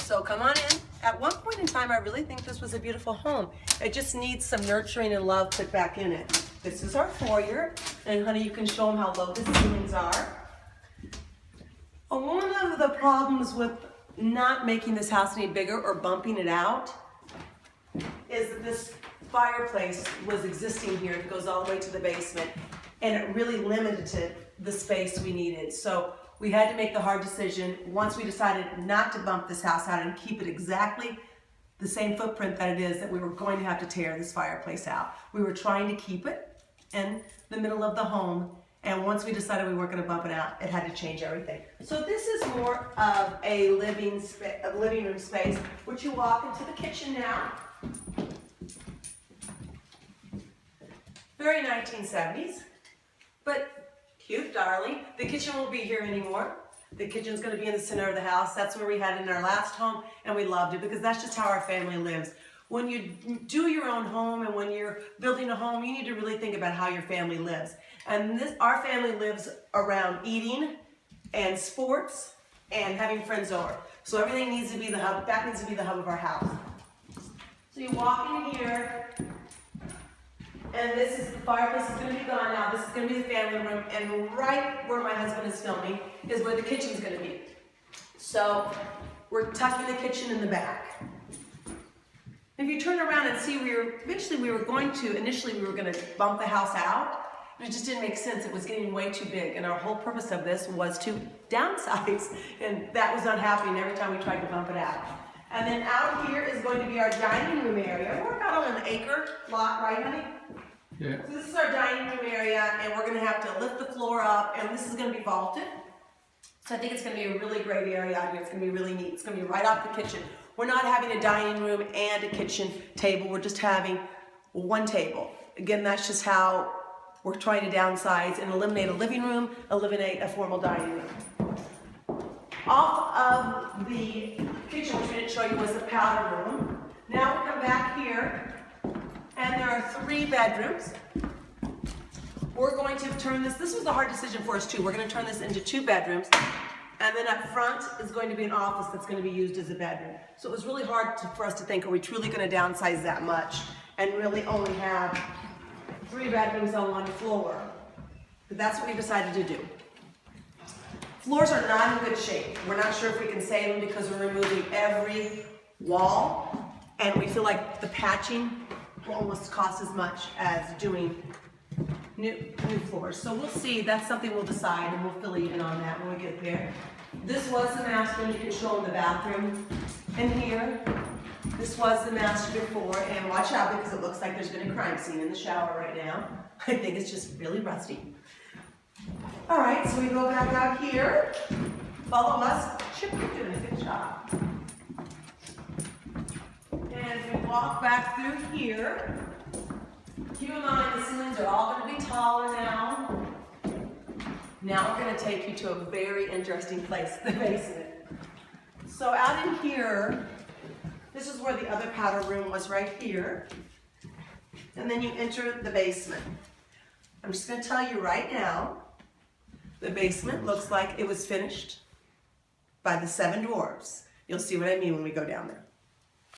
So come on in. At one point in time, I really think this was a beautiful home. It just needs some nurturing and love put back in it. This is our foyer, and honey, you can show them how low the ceilings are. One of the problems with not making this house any bigger or bumping it out is that this fireplace was existing here. It goes all the way to the basement, and it really limited the space we needed. So we had to make the hard decision once we decided not to bump this house out and keep it exactly the same footprint that it is, that we were going to have to tear this fireplace out. We were trying to keep it in the middle of the home, and once we decided we weren't going to bump it out, it had to change everything. So this is more of a living room space, which you walk into the kitchen now. Very 1970s, but cute, darling. The kitchen won't be here anymore. The kitchen's going to be in the center of the house. That's where we had it in our last home, and we loved it because that's just how our family lives. When you do your own home and when you're building a home, you need to really think about how your family lives. And our family lives around eating and sports and having friends over. So everything needs to be the hub. That needs to be the hub of our house. So you walk in here, and this is the fireplace is going to be gone now. This is going to be the family room, and right where my husband is filming is where the kitchen's going to be. So we're tucking the kitchen in the back. If you turn around and see, initially we were going to bump the house out, but it just didn't make sense. It was getting way too big, and our whole purpose of this was to downsize, and that was not happening every time we tried to bump it out. And then out here is going to be our dining room area. We're about on an acre lot, right, honey? Yeah. So this is our dining room area, and we're going to have to lift the floor up, and this is going to be vaulted. So I think it's going to be a really great area out here. It's going to be really neat. It's going to be right off the kitchen. We're not having a dining room and a kitchen table. We're just having one table. Again, that's just how we're trying to downsize and eliminate a living room, eliminate a formal dining room. Off of the kitchen, which we didn't show you, was the powder room. Now we come back here, and there are 3 bedrooms. We're going to turn this was a hard decision for us too. We're going to turn this into 2 bedrooms, and then up front is going to be an office that's going to be used as a bedroom. So it was really hard for us to think, are we truly going to downsize that much and really only have 3 bedrooms on 1 floor? But that's what we decided to do. Floors are not in good shape. We're not sure if we can save them because we're removing every wall, and we feel like the patching will almost cost as much as doing new floors. So we'll see. That's something we'll decide, and we'll fill even on that when we get there. This was the master. You can show them the bathroom in here. This was the master before, and watch out because it looks like there's been a crime scene in the shower right now. I think it's just really rusty. All right, so we go back out here. Follow us. Chip, you're doing a good job. And we walk back through here. Keep in mind the ceilings are all going to be taller now. Now we're going to take you to a very interesting place, the basement. So out in here, this is where the other powder room was, right here. And then you enter the basement. I'm just going to tell you right now, the basement looks like it was finished by the 7 dwarfs. You'll see what I mean when we go down there.